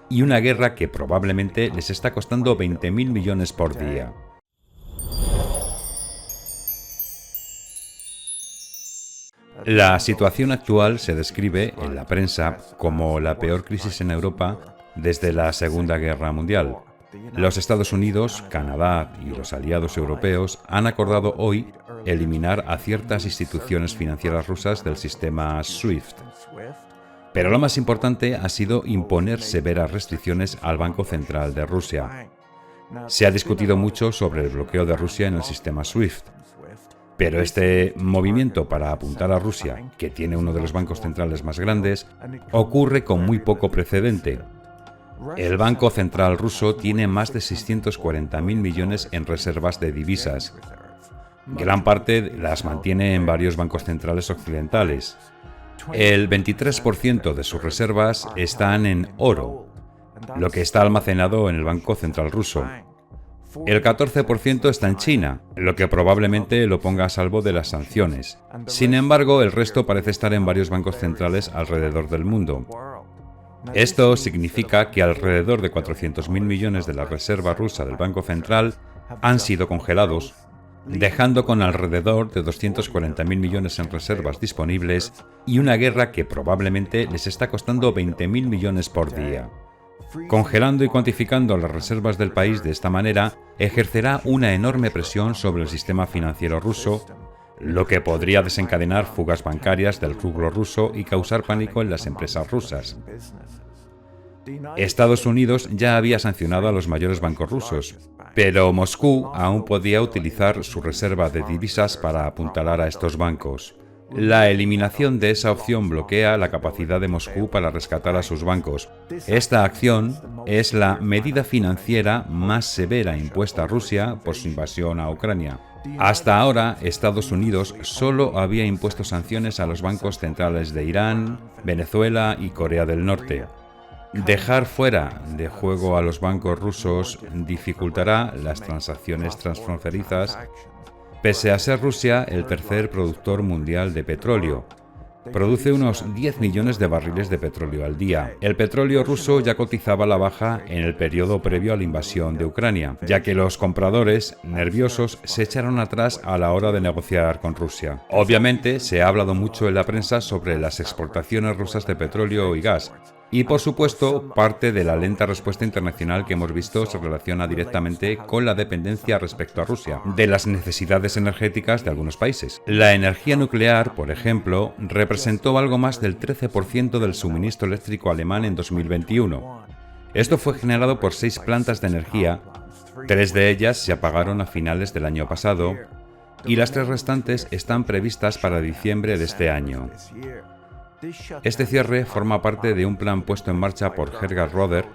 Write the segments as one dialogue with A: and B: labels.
A: y una guerra que probablemente les está costando 20.000 millones por día. La situación actual se describe en la prensa como la peor crisis en Europa desde la Segunda Guerra Mundial. Los Estados Unidos, Canadá y los aliados europeos han acordado hoy eliminar a ciertas instituciones financieras rusas del sistema SWIFT. Pero lo más importante ha sido imponer severas restricciones al Banco Central de Rusia. Se ha discutido mucho sobre el bloqueo de Rusia en el sistema SWIFT. Pero este movimiento para apuntar a Rusia, que tiene uno de los bancos centrales más grandes, ocurre con muy poco precedente. El Banco Central ruso tiene más de 640.000 millones en reservas de divisas. Gran parte las mantiene en varios bancos centrales occidentales. El 23% de sus reservas están en oro, lo que está almacenado en el Banco Central ruso. El 14% está en China, lo que probablemente lo ponga a salvo de las sanciones. Sin embargo, el resto parece estar en varios bancos centrales alrededor del mundo. Esto significa que alrededor de 400.000 millones de la reserva rusa del Banco Central han sido congelados, dejando con alrededor de 240.000 millones en reservas disponibles y una guerra que probablemente les está costando 20.000 millones por día. Congelando y cuantificando las reservas del país de esta manera, ejercerá una enorme presión sobre el sistema financiero ruso, lo que podría desencadenar fugas bancarias del rublo ruso y causar pánico en las empresas rusas. Estados Unidos ya había sancionado a los mayores bancos rusos, pero Moscú aún podía utilizar su reserva de divisas para apuntalar a estos bancos. La eliminación de esa opción bloquea la capacidad de Moscú para rescatar a sus bancos. Esta acción es la medida financiera más severa impuesta a Rusia por su invasión a Ucrania. Hasta ahora, Estados Unidos solo había impuesto sanciones a los bancos centrales de Irán, Venezuela y Corea del Norte. Dejar fuera de juego a los bancos rusos dificultará las transacciones transfronterizas, pese a ser Rusia el tercer productor mundial de petróleo. Produce unos 10 millones de barriles de petróleo al día. El petróleo ruso ya cotizaba a la baja en el periodo previo a la invasión de Ucrania, ya que los compradores, nerviosos, se echaron atrás a la hora de negociar con Rusia. Obviamente, se ha hablado mucho en la prensa sobre las exportaciones rusas de petróleo y gas. Y, por supuesto, parte de la lenta respuesta internacional que hemos visto se relaciona directamente con la dependencia respecto a Rusia, de las necesidades energéticas de algunos países. La energía nuclear, por ejemplo, representó algo más del 13% del suministro eléctrico alemán en 2021. Esto fue generado por 6 plantas de energía, 3 de ellas se apagaron a finales del año pasado, y las 3 restantes están previstas para diciembre de este año. Este cierre forma parte de un plan puesto en marcha por Gerhard Roeder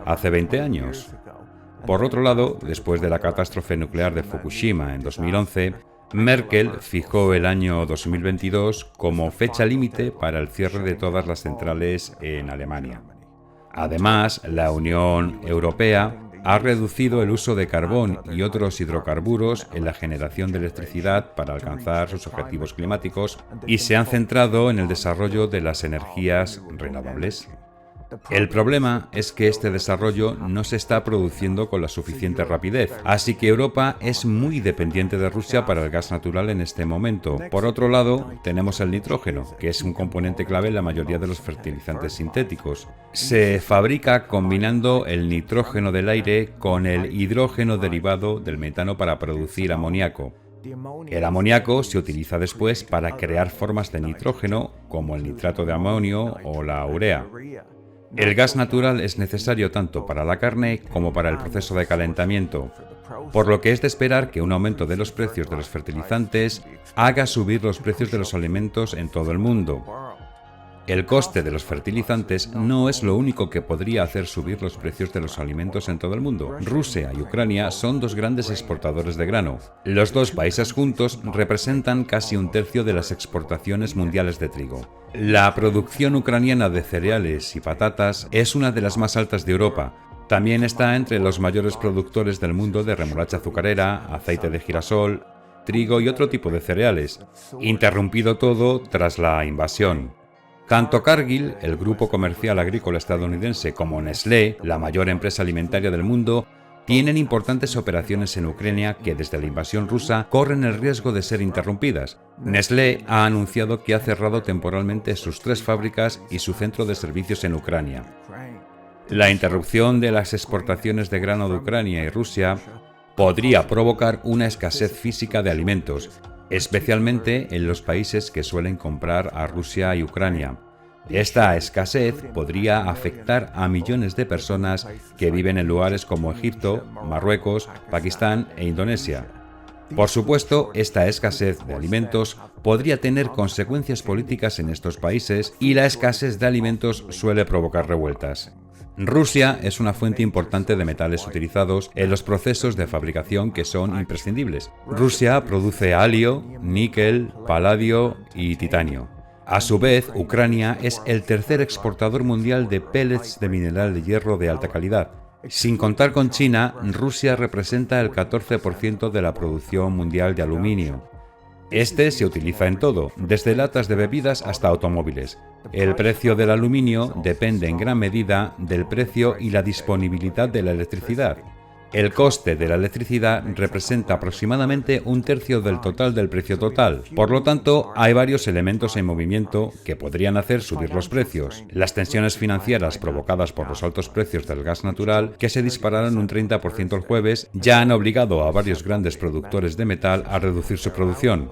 A: hace 20 años. Por otro lado, después de la catástrofe nuclear de Fukushima en 2011, Merkel fijó el año 2022 como fecha límite para el cierre de todas las centrales en Alemania. Además, la Unión Europea ha reducido el uso de carbón y otros hidrocarburos en la generación de electricidad para alcanzar sus objetivos climáticos y se han centrado en el desarrollo de las energías renovables. El problema es que este desarrollo no se está produciendo con la suficiente rapidez, así que Europa es muy dependiente de Rusia para el gas natural en este momento. Por otro lado, tenemos el nitrógeno, que es un componente clave en la mayoría de los fertilizantes sintéticos. Se fabrica combinando el nitrógeno del aire con el hidrógeno derivado del metano para producir amoníaco. El amoníaco se utiliza después para crear formas de nitrógeno, como el nitrato de amonio o la urea. El gas natural es necesario tanto para la carne como para el proceso de calentamiento, por lo que es de esperar que un aumento de los precios de los fertilizantes haga subir los precios de los alimentos en todo el mundo. El coste de los fertilizantes no es lo único que podría hacer subir los precios de los alimentos en todo el mundo. Rusia y Ucrania son 2 grandes exportadores de grano. Los 2 países juntos representan casi 1/3 de las exportaciones mundiales de trigo. La producción ucraniana de cereales y patatas es una de las más altas de Europa. También está entre los mayores productores del mundo de remolacha azucarera, aceite de girasol, trigo y otro tipo de cereales, interrumpido todo tras la invasión. Tanto Cargill, el grupo comercial agrícola estadounidense, como Nestlé, la mayor empresa alimentaria del mundo, tienen importantes operaciones en Ucrania que desde la invasión rusa corren el riesgo de ser interrumpidas. Nestlé ha anunciado que ha cerrado temporalmente sus 3 fábricas y su centro de servicios en Ucrania. La interrupción de las exportaciones de grano de Ucrania y Rusia podría provocar una escasez física de alimentos, especialmente en los países que suelen comprar a Rusia y Ucrania. Esta escasez podría afectar a millones de personas que viven en lugares como Egipto, Marruecos, Pakistán e Indonesia. Por supuesto, esta escasez de alimentos podría tener consecuencias políticas en estos países y la escasez de alimentos suele provocar revueltas. Rusia es una fuente importante de metales utilizados en los procesos de fabricación que son imprescindibles. Rusia produce halio, níquel, paladio y titanio. A su vez, Ucrania es el tercer exportador mundial de pellets de mineral de hierro de alta calidad. Sin contar con China, Rusia representa el 14% de la producción mundial de aluminio. Este se utiliza en todo, desde latas de bebidas hasta automóviles. El precio del aluminio depende en gran medida del precio y la disponibilidad de la electricidad. El coste de la electricidad representa aproximadamente 1/3 del total del precio total. Por lo tanto, hay varios elementos en movimiento que podrían hacer subir los precios. Las tensiones financieras provocadas por los altos precios del gas natural, que se dispararon un 30% el jueves, ya han obligado a varios grandes productores de metal a reducir su producción.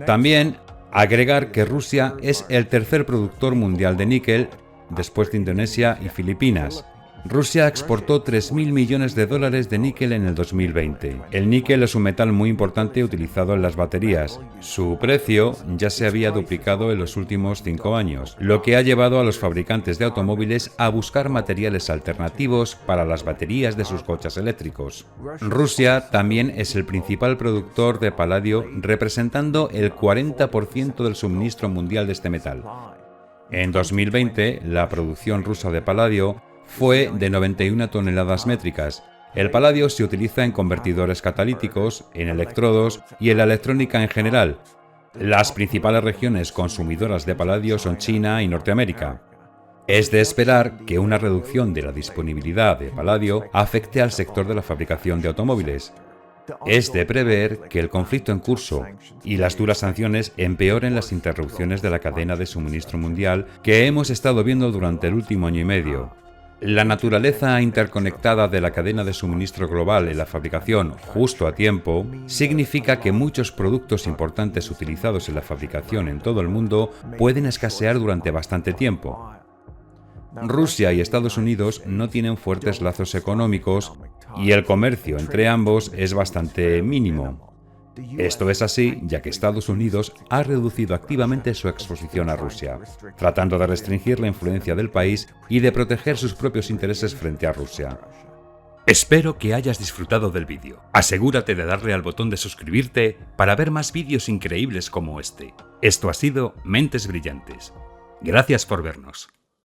A: También agregar que Rusia es el tercer productor mundial de níquel, después de Indonesia y Filipinas. Rusia exportó $3.000 millones de níquel en el 2020. El níquel es un metal muy importante utilizado en las baterías. Su precio ya se había duplicado en los últimos 5 años, lo que ha llevado a los fabricantes de automóviles a buscar materiales alternativos para las baterías de sus coches eléctricos. Rusia también es el principal productor de paladio, representando el 40% del suministro mundial de este metal. En 2020, la producción rusa de paladio fue de 91 toneladas métricas. El paladio se utiliza en convertidores catalíticos, en electrodos y en la electrónica en general. Las principales regiones consumidoras de paladio son China y Norteamérica. Es de esperar que una reducción de la disponibilidad de paladio afecte al sector de la fabricación de automóviles. Es de prever que el conflicto en curso y las duras sanciones empeoren las interrupciones de la cadena de suministro mundial que hemos estado viendo durante el último año y medio. La naturaleza interconectada de la cadena de suministro global en la fabricación justo a tiempo significa que muchos productos importantes utilizados en la fabricación en todo el mundo pueden escasear durante bastante tiempo. Rusia y Estados Unidos no tienen fuertes lazos económicos y el comercio entre ambos es bastante mínimo. Esto es así ya que Estados Unidos ha reducido activamente su exposición a Rusia, tratando de restringir la influencia del país y de proteger sus propios intereses frente a Rusia. Espero que hayas disfrutado del vídeo. Asegúrate de darle al botón de suscribirte para ver más vídeos increíbles como este. Esto ha sido Mentes Brillantes. Gracias por vernos.